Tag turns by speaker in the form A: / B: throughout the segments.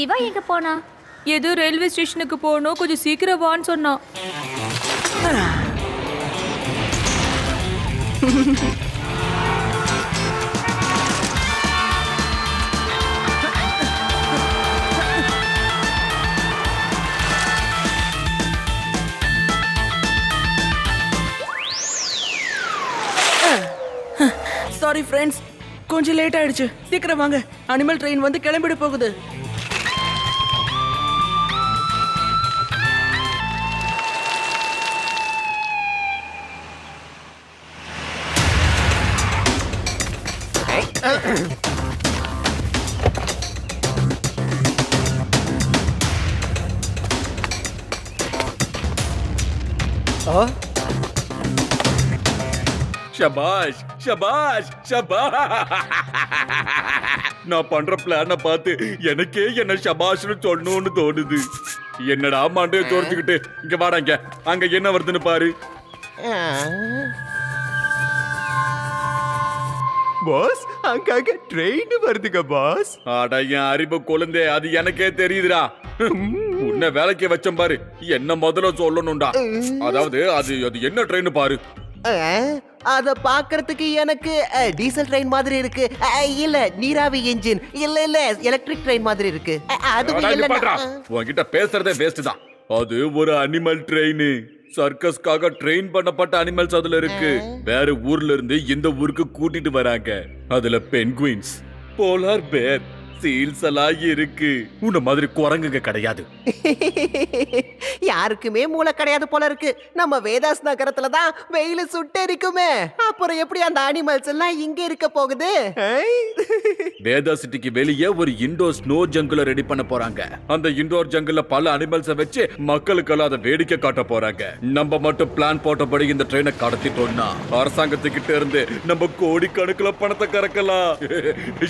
A: சிவா எங்க போனா?
B: ஏதோ ரயில்வே ஸ்டேஷனுக்கு போகணும், கொஞ்சம் சீக்கிரம் வான்னு சொன்னான்.
C: சாரி ஃப்ரெண்ட்ஸ், கொஞ்சம் லேட் ஆயிடுச்சு. சீக்கிரம் வாங்க, அனிமல் ட்ரெயின் வந்து கிளம்பிட போகுது.
D: ஷபாஷ் ஷபாஷ் ஷபாஷ். நான் பண்ற பிளான பார்த்து எனக்கே என்ன ஷபாஷ்னு சொல்லணும்னு தோணுது. என்னடா மண்டைய தோர்த்துக்கிட்டு இங்க வாடாங்க, அங்க என்ன வருதுன்னு பாரு.
E: பாஸ், அங்க ட்ரெயின் வருதுங்க பாஸ்.
D: அட என் அறிவு குழந்தை, அது எனக்கே தெரியுதுடா. உன்னை வேலைக்கு வச்சேன் பாரு, என்ன முதல்ல சொல்லணும்டா. அதாவது அது அது என்ன ட்ரெயின் பாரு.
F: அத பாக்குறதுக்கு எனக்கு டீசல் ட்ரெயின் மாதிரி இருக்கு. இல்ல நீராவி என்ஜின், இல்ல எலக்ட்ரிக் ட்ரெயின் மாதிரி இருக்கு. அதுவும் இல்ல.
D: உன்கிட்ட பேசுறதே வேஸ்ட் தான். அது ஒரு அனிமல் ட்ரெயின். சர்க்கஸ்க்காக ட்ரெயின் பண்ணப்பட்ட அனிமல்ஸ் அதுல இருக்கு. வேற ஊர்ல இருந்து இந்த ஊருக்கு கூட்டிட்டு வராங்க. அதுல பென்குயின்ஸ், போலார் பேர், சீல்ஸ் எல்லாம் இருக்கு. உன்ன மாதிரி குரங்குங்க கிடையாது.
F: யாருக்குமே மூளை கிடையாது போல இருக்கு. நம்ம வேதாஸ் நகரத்துல தான் வெயில் சுட்டெரிக்குமே. அப்புறம் எப்படி அந்த அனிமல்ஸ் எல்லாம் இங்க இருக்க போகுது?
D: வேதா சிட்டிக்கு வெளியே ஒரு இண்டோர் ஸ்னோ ஜங்கிள் ரெடி பண்ண போறாங்க. அந்த இண்டோர் ஜங்கிள்ல பல அனிமல்ஸை வச்சு மக்களுக்கெல்லாம் அதை வேடிக்கை காட்ட போறாங்க. நம்ம மட்டும் பிளான் போட்டபடி இந்த ட்ரெயினை கடத்திட்டோம்னா அரசாங்கத்துக்கிட்ட இருந்து நம்ம கோடிக்கணக்கில் பணத்தை கறக்கலாம்.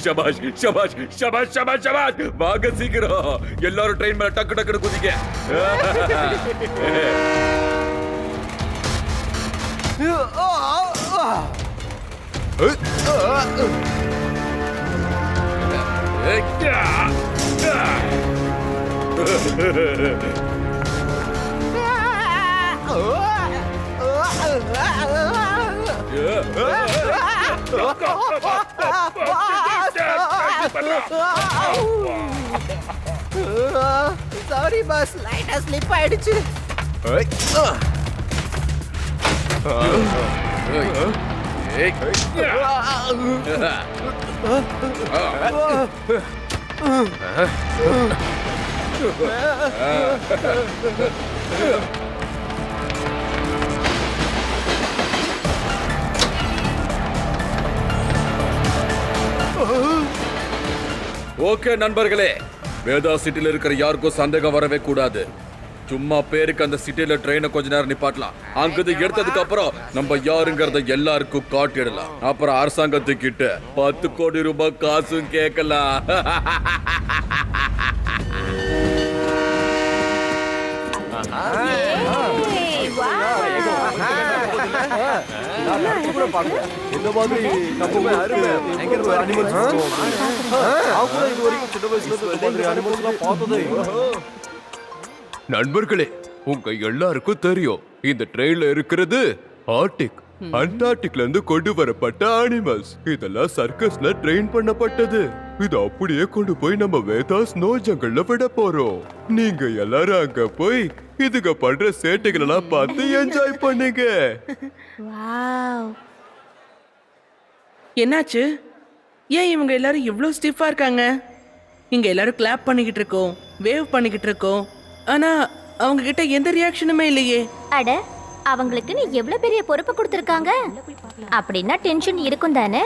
D: ஷபாஷ் ஷபாஷ் ஷபாஷ் ஷபாஷ் ஷபாஷ். வாங்க சீக்கிரம் எல்லாரும் ட்ரெயின் மேல டக்கு டக்குன்னு குதிங்க.
F: சாரி பாஸ், லைட்டா ஸ்லிப் ஆயிடுச்சு.
D: ஓகே நண்பர்களே, வேதா சிட்டில இருக்கிற யாருக்கும் சந்தேகம் வரவே கூடாது. சும்மா பேருக்கு அந்த சிட்டில ட்ரெயினை கொஞ்ச நேரம் நிப்பாட்டலாம். அங்கிருந்து எடுத்ததுக்கு அப்புறம் நம்ம யாருங்கிறத எல்லாருக்கும் காட்டிடலாம். அப்புறம் அரசாங்கத்துக்கிட்ட 10 கோடி ரூபாய் காசும் கேட்கலாம்.
E: இந்த மாதிரி நம்ம அருமை அனிமல்ஸ் இது வரைக்கும் சின்ன வயசுல அனிமல்ஸ் பார்த்ததே. நண்பர்களே, உங்க எல்லாருக்கும் தெரியும் இந்த ட்ரெயின்ல இருக்கிறது ஆர்டிக், அண்டார்டிக்ல இருந்து கொண்டு வரப்பட்ட அனிமல்ஸ். இதெல்லாம் சர்க்கஸ்ல ட்ரெயின் பண்ணப்பட்டது. இது அப்படியே கொண்டு போய் நம்ம வேதா ஸ்னோ ஜங்கல்ல விட போறோம். நீங்க எல்லாரும் அங்க போய் இதுங்க பண்ற சேட்டைகள் எல்லாம் பார்த்து என்ஜாய் பண்ணுங்க.
A: வாவ்,
C: என்னாச்சு? ஏன் இவங்க எல்லாரும் இவ்வளவு ஸ்டிஃபா இருக்காங்க? இங்க எல்லாரும் கிளாப் பண்ணிக்கிட்டு இருக்கோம், வேவ் பண்ணிக்கிட்டு இருக்கோம். ஆனா அவங்க கிட்ட எந்த ரியாக்ஷனுமே இல்லையே.
A: அட, அவங்களுக்கு நீ எவ்வளவு பெரிய பொறுப்பு கொடுத்திருக்காங்க. அப்படின்னா டென்ஷன் இருக்கும் தானே?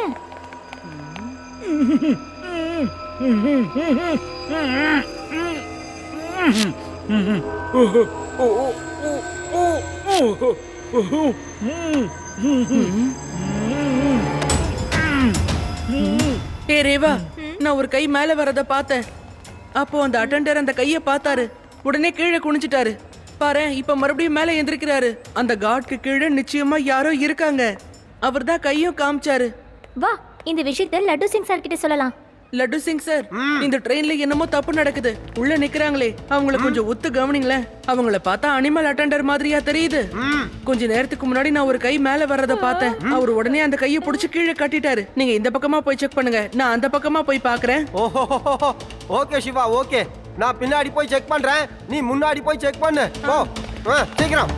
C: ஏ ரேவா, நான் ஒரு கை மேல வரத பார்த்தேன். அப்போ அந்த அட்டெண்டர் அந்த கைய பார்த்தாரு, உடனே கீழே குனிஞ்சிட்டாரு. பாரு, இப்ப மறுபடியும் மேல எந்திரிக்கிறாரு. அந்த காட்க்கு கீழே நிச்சயமா யாரோ இருக்காங்க. அவர் தான் கையும் காமிச்சாரு.
A: வா, இந்த விஷயத்தை லட்டு சிங் சார் கிட்ட சொல்லலாம்.
C: லட்டு சிங் சார், இந்த ட்ரெயின்ல என்னமோ தப்பு நடக்குது. உள்ள நிக்கிறாங்களே, அவங்கள கொஞ்சம் ஒத்து கவனிங்களேன். அவங்கள பார்த்தா அனிமல் அட்டெண்டர் மாதிரியா தெரியுது. கொஞ்ச நேரத்துக்கு முன்னாடி நான் ஒரு கை மேல வர்றத பார்த்தேன். அவர் உடனே அந்த கையை புடிச்சு கீழே கட்டிட்டாரு. நீங்க இந்த பக்கமா போய் செக் பண்ணுங்க, நான் அந்த பக்கமா போய் பாக்குறேன்.
G: ஓஹோ, ஓகே சிவா, ஓகே. நான் பின்னாடி போய் செக் பண்றேன், நீ முன்னாடி போய் செக் பண்ணு. போ, சீக்கிரம்.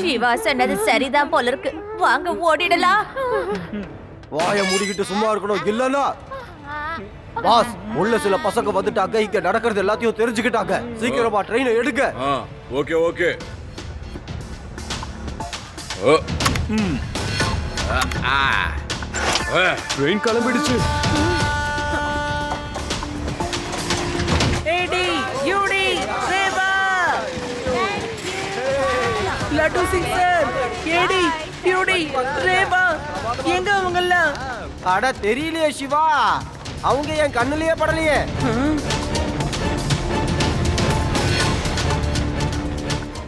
A: சிவா சொன்னது சரிதான் போல இருக்கு. வாங்க ஓடிடலாம்.
G: வாயை மூடிக்கிட்டு சும்மா இருக்கணும், இல்லன்னா பாஸ் உள்ள சில பசங்க வந்துட்டாங்க. இங்க நடக்கிறது எல்லாத்தையும் தெரிஞ்சுக்கிட்டாங்க. சீக்கிரமா ட்ரெயினை எடுக்க.
D: Okay okay.
E: ட்ரெயின் கிளம்பிடுச்சு.
C: ஏடி, யூடி, ரேவா. லட்டு சிங் சார், ஏடி, யூடி, ரேவா, எங்க அவங்கெல்லாம்?
G: அட தெரியலையே சிவா, அவங்க என் கண்ணுலயே படலையே.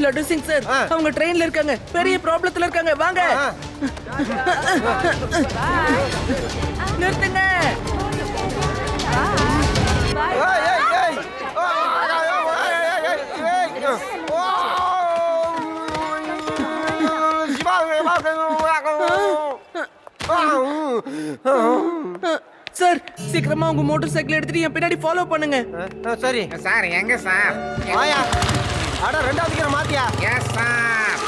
C: லட்டு சிங் சார், அவங்க ட்ரெயின்ல இருக்காங்க, பெரிய ப்ராப்ளத்துல இருக்காங்க. வாங்க, நிறுத்துங்க.
G: ஏய், ஏய், ஏய்.
C: சார், சீக்கிரமா உங்க மோட்டார் சைக்கிள் எடுத்துட்டு என் பின்னாடி ஃபாலோ பண்ணுங்க.
G: சரி
H: சார், எங்க சார்?
G: ஆயா, அட ரெண்டாவது கீரை மாத்தியா?
H: Yes sir.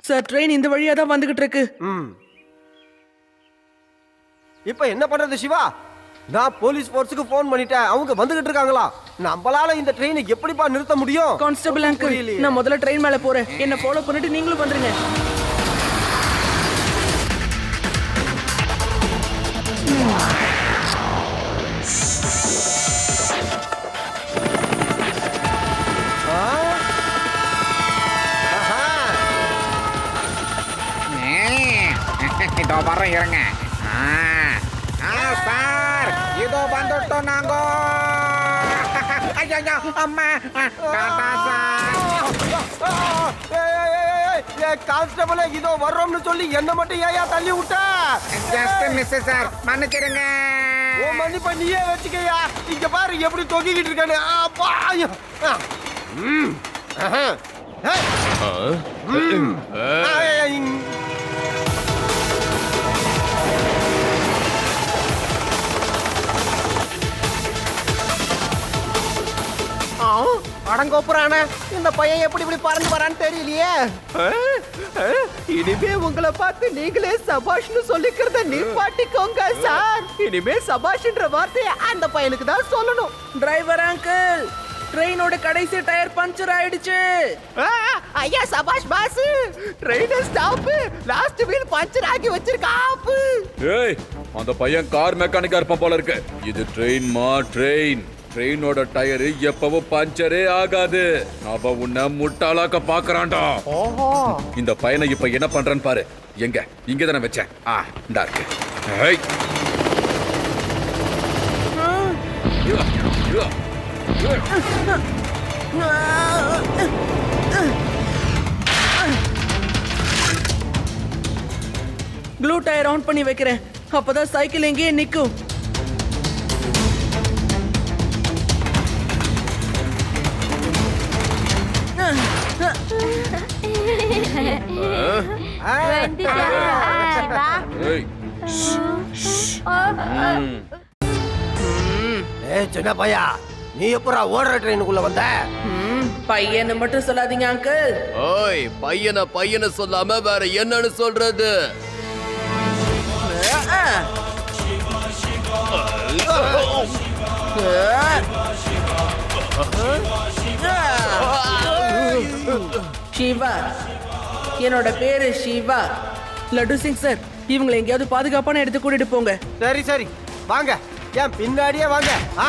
C: சார், ட்ரெயின் இந்த வழியா தான் வந்துகிட்டு இருக்கு.
G: இப்ப என்ன பண்றது சிவா? நான் போலீஸ் போர்ஸுக்கு போன் பண்ணிட்டேன், அவங்க வந்துகிட்டு இருக்காங்களா? நம்மளால இந்த ட்ரெயினை எப்படிப்பா நிறுத்த முடியும்?
C: கான்ஸ்டபிள் அங்கிள்,
G: புரியலையே.
C: நான் முதல்ல ட்ரெயின் மேல போறேன். என்ன ஃபாலோ பண்ணிட்டு நீங்களும் வந்துருங்க.
H: இதோ வரோம், இருங்க. சார், இதோ வந்துட்டோம் நாங்க. ஐயா, அம்மா, டாடா சார்.
G: கான்ஸ்டபிள், இதோ வர்றோம்னு சொல்லி என்ன மட்டும் ஏயா தள்ளி விட்ட?
H: ஜஸ்ட் மிஸ் சார், மன்னிச்சிடுங்க.
G: ஓ மன்னிப்பா நீயே வச்சுக்கயா. இங்க பாரு எப்படி தொங்கிக்கிட்டு இருக்கானு. அப்பா. அடங்கோப்புறான இந்த பையன் எப்படி இப்படி பறந்து வரான்னு தெரியலையே. இனிமே உங்களை பார்த்து நீங்களே சபாஷ்னு சொல்லிக்கிறத நிப்பாட்டிக்கோங்க சார். இனிமே சபாஷ்ன்ற வார்த்தையை அந்த பையனுக்கு தான் சொல்லணும்.
C: டிரைவர் அங்கிள், ட்ரெயினோட கடைசி டயர் பஞ்சர் ஆயிடுச்சு.
G: ஐயா சபாஷ் boss, train stop, last wheel puncture ஆகி வச்சிருக்காப்பு.
D: ஏய், அந்த பையன் கார் மெக்கானிக்கா இருப்பான் போல இருக்கு. இது ட்ரெயின். ட்ரெயினோட டயர் எப்பவும் பஞ்சரே ஆகாது. அவ உன்னை முட்டாளாக்க பாக்குறான்டா. இந்த பையனை இப்ப என்ன பண்றான்னு பாரு. எங்க இங்க தானே வச்சேன். இந்தா இருக்கு. ஏய்.
C: ப்ளூ டயர் ஆன் பண்ணி வைக்கிறேன், அப்பதான் சைக்கிள் எங்கேயே நிக்கும்.
D: ஏய்.
G: சின்ன பையா, நீ எப்பரா ஓடுற ட்ரெயினுக்குள்ள வந்த?
C: பையனை மட்டும் சொல்லாதீங்க அங்கிள்.
E: ஓய், பையனை சொல்லாம வேற என்னன்னு சொல்றது?
C: சிவா, என்னோட பேரு சிவா. லட்டு சிங் சார், இவங்களை எங்கேயாவது பாதுகாப்பான இடத்துக்கு கூட்டிட்டு போங்க.
G: சரி வாங்க. ஏன் பின்னாடியே வாங்க ஆ.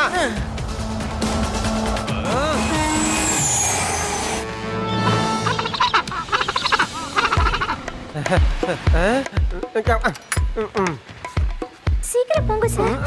A: சீக்கிரம் போங்க சார்.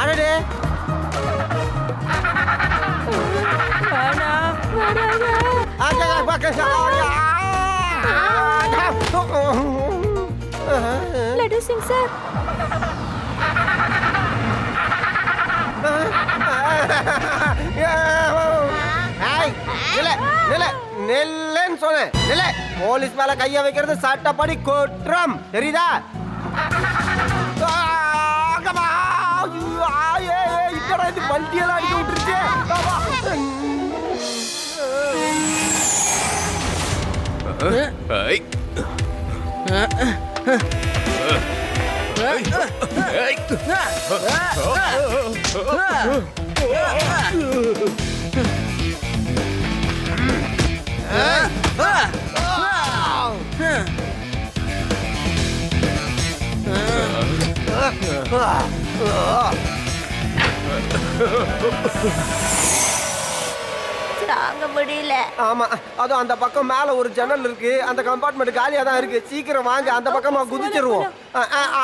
G: அடடே
A: லட்டு சிங் சார்.
G: நெல்லுன்னு சொன்னேன். நில்லு. போலீஸ் மேல கைய வைக்கிறது சட்டப்படி குற்றம் தெரியுதா? இப்படா இது வண்டியெல்லாம் அடிக்க விட்டுருச்சு.
E: ஐ.
A: தாங்க முடியல.
G: ஆமா அதுவும் அந்த பக்கம் மேல ஒரு ஜன்னல் இருக்கு. அந்த கம்பார்ட்மெண்ட் காலியா தான் இருக்கு. சீக்கிரம் வாங்க, அந்த பக்கமா குதிச்சிருவோம்.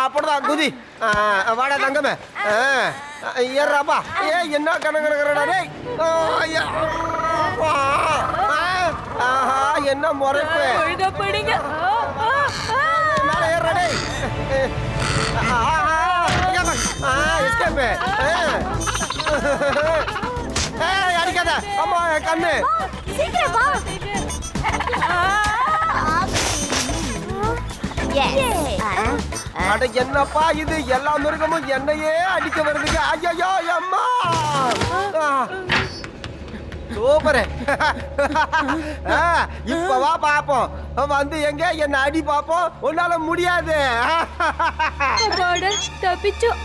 G: அப்படிதான் குதி. வாடா தங்கமே. ஏறாப்பா. என்ன கணக்கணக்கடா டேய். என்ன முறைப்பு.
B: ஒழுங்கா படிங்க.
G: மேல ஏறா டேய். எஸ்கேப். அடிக்காத. அம்மா கண்ணு.
A: சீக்கிரம் வா.
G: அட என்னப்பா இது, எல்லா மிருகமும் என்னையே அடிக்க வருதுங்க. ஐயோ அம்மா. சூப்பர். இப்ப வா பாப்போம். வந்து எங்க என்ன அடி பாப்போம். உன்னால முடியாது.
B: அப்பாடா, தப்பிச்சோம்.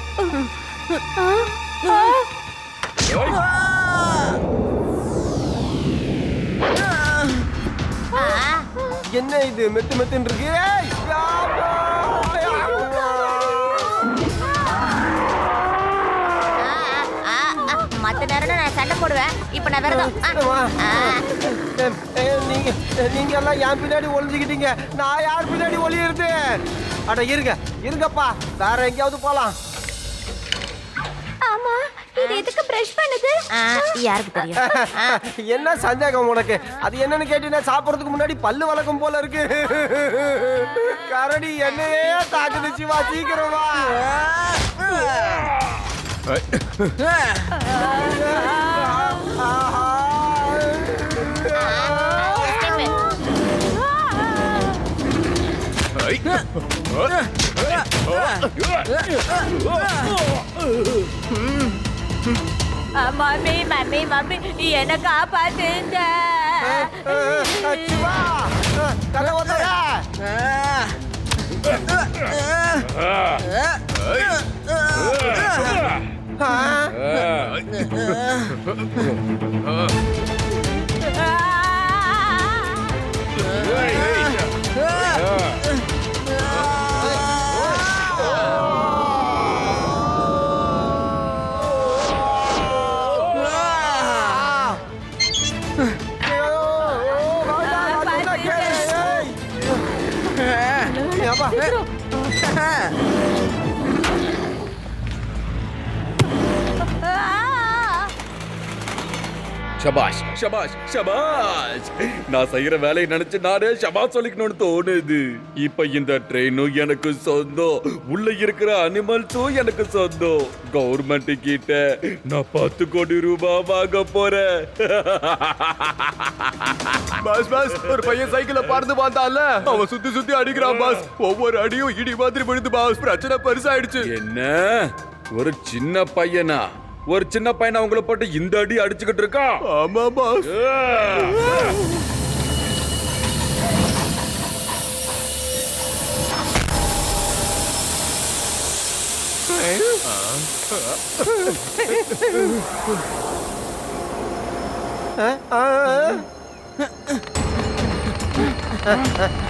G: என்ன இது மெத்து மெத்துன்னு இருக்கு. ஏய், யாப்பா, யாப்பா.
A: மத்த நேரம் நான் சண்டை போடுவேன். இப்ப நான் விரதம்.
G: நீங்க எல்லாம் என் பின்னாடி ஒளிஞ்சுக்கிட்டீங்க. நான் யார் பின்னாடி ஒளியிறது? அட இருங்கப்பா, வேற எங்கேயாவது போலாம்.
A: ஆமா, இது எதுக்கு பிரஷ் பண்ணுது? யாருக்கு தெரியும்?
G: என்ன சந்தேகம் உனக்கு? அது என்னன்னு கேட்டீங்கன்னா, சாப்பிடறதுக்கு முன்னாடி பல்லு வளர்க்கும் போல இருக்கு. கரடி என்னையே தாக்குதுச்சு. வா சீக்கிரம் வா.
B: மம்மி மம்மி மம்மி என்ன காப்பாத்துங்க.
G: சிவா, கதவை திற.
D: ஷபாஷ் ஷபாஷ் ஷபாஷ். நான் செய்யற வேலையை நினைச்சு நானே ஷபாஷ் சொல்லிக்கணும்னு தோணுது. இப்ப இந்த ட்ரெயினும் எனக்கு சொந்தம், உள்ள இருக்கிற அனிமல்ஸும் எனக்கு சொந்தம். கவர்மெண்ட் கிட்ட நான் 10 கோடி ரூபாய் வாங்க போறேன்.
E: பாஸ் பாஸ், ஒரு பையன் சைக்கிள பறந்து வந்தான்ல, அவன் சுத்தி சுத்தி அடிக்கிறான் பாஸ். ஒவ்வொரு அடியும் இடி மாதிரி விழுந்து பாஸ். பிரச்சனை பெருசாயிடுச்சு.
D: என்ன, ஒரு சின்ன பையனா? ஒரு சின்ன பையனை அவங்கள போட்டு இந்த அடி அடிச்சுக்கிட்டு இருக்கான்.
E: ஆமா பாஸ்.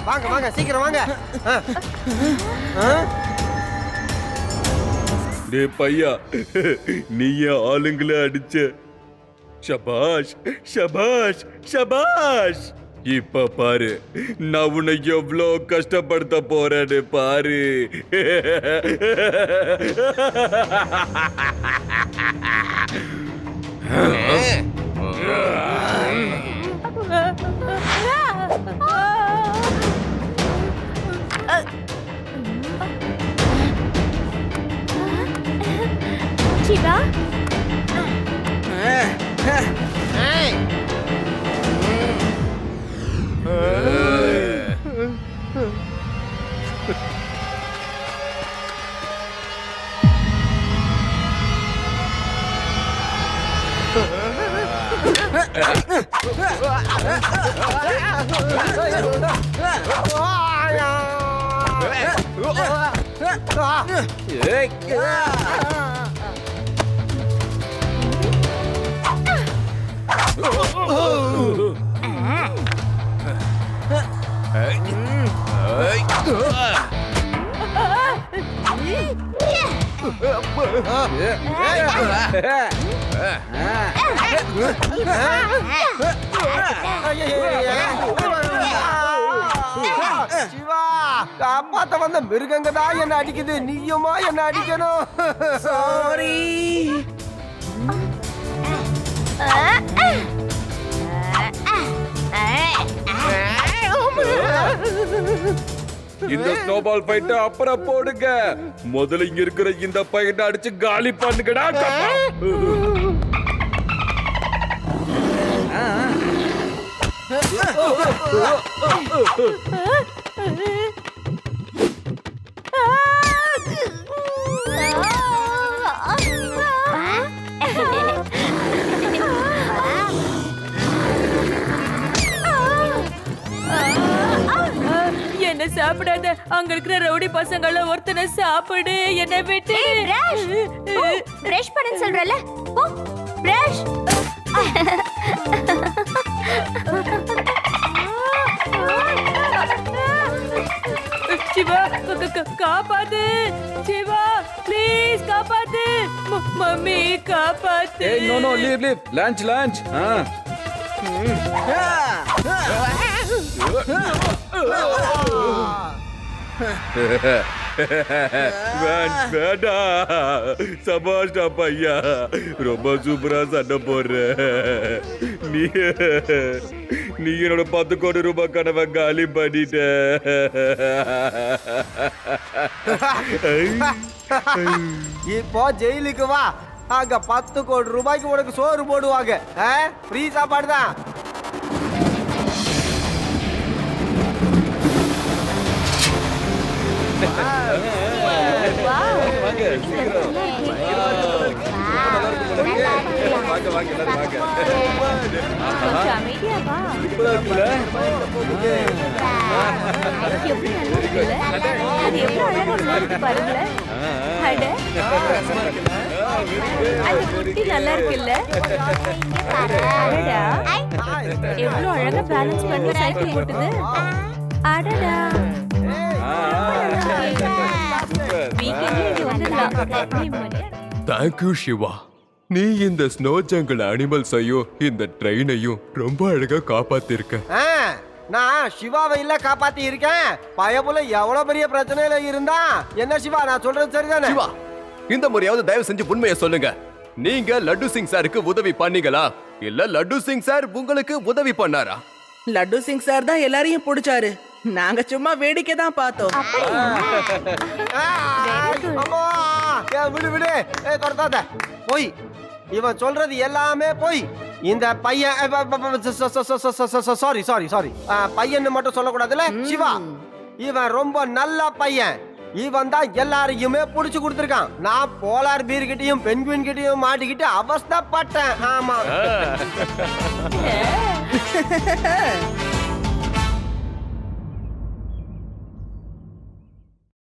G: வாங்க வாங்க சீக்கிரம் வாங்க.
D: டேய் பையா, நீ என் ஆளுங்களை அடிச்ச. ஷபாஷ் ஷபாஷ் ஷபாஷ். இப்ப பாரு நான் உன்னை எவ்வளோ கஷ்டப்படுத்த போறேன்னு பாரு.
A: சிவா
G: சிவா, காப்பாத்த வந்த மிருகங்க தான் என்ன அடிக்குது, நீயுமா என்ன அடிக்கணும்?
C: சாரி.
D: இந்த ஸ்னோபால் ஃபைட்ட அப்புறம் போடுங்க. முதல்ல இங்க இருக்கிற இந்த பையனை அடிச்சு காலி பண்ணுங்கடா.
B: என்ன சாப்பிடாத, அங்க இருக்கிற ரவுடி பசங்கள ஒருத்தனை சாப்பிடு, என்ன விட்டு.
A: பிரஷ் பண்ண சொல்றல, போ பிரஷ்.
B: சிவா காப்பாத்து, சிவா ப்ளீஸ் காப்பாத்து, மம்மி காப்பாத்து.
D: ஏய் no no leave leave lunch lunch. சபாஷ்டா பையா, ரொம்ப சூப்பரா சண்டை போடுற. நீ என்னோட 10 கோடி ரூபாய் கனவை காலி பண்ணிட்ட.
G: இப்போ ஜெயிலுக்கு வா, அங்க 10 கோடி ரூபாய்க்கு உனக்கு சோறு போடுவாங்க. ஃப்ரீ சாப்பாடு தான்.
A: அமைதியா வா. அது எவ்வளவு அழகா இருக்கு பாருங்களேன். அட, அந்த குட்டி நல்லா இருக்குல்ல. அடடா, எவ்வளவு அழகா பேலன்ஸ் பண்ணி சைக்கிள் ஓட்டுது. அடடா, வீக்கெண்ட்ல இங்க வந்துடலாம்.
E: தேங்க்யூ சிவா. நீ இந்த ஸ்னோ ஜங்கிள் அனிமல்ஸையும் இந்த ட்ரெயினையும் ரொம்ப அழகா காப்பாத்திருக்க.
G: நான் சிவாவை இல்ல காப்பாத்தி இருக்கேன். பயபுல எவ்வளவு பெரிய பிரச்சனையில இருந்தா என்ன சிவா, நான் சொல்றது சரிதானே?
E: சிவா, இந்த முறையாவது தயவு செஞ்சு உண்மையை சொல்லுங்க. நீங்க லட்டு சிங் சாருக்கு உதவி பண்ணீங்களா, இல்ல லட்டு சிங் சார் உங்களுக்கு உதவி பண்ணாரா?
C: லட்டு சிங் சார் தான் எல்லாரையும் பிடிச்சாரு. நாங்க சும்மா வேடிக்கை தான் பார்த்தோம்.
G: அம்மா, விடு விடு, தொடர்த்தாத. போய் இவன் சொல்றது எல்லாமே போய். இந்த பையன் சாரி சாரி சாரி பையன் மட்டும் சொல்லக்கூடாதுல்ல சிவா. இவன் ரொம்ப நல்ல பையன். இவன் தான் எல்லாரையுமே புடிச்சு கொடுத்துருக்கான். நான் போலார் பீர் கிட்டயும் பென்குயின் கிட்டயும் மாட்டிக்கிட்டு அவஸ்தைப்பட்டேன். ஆமா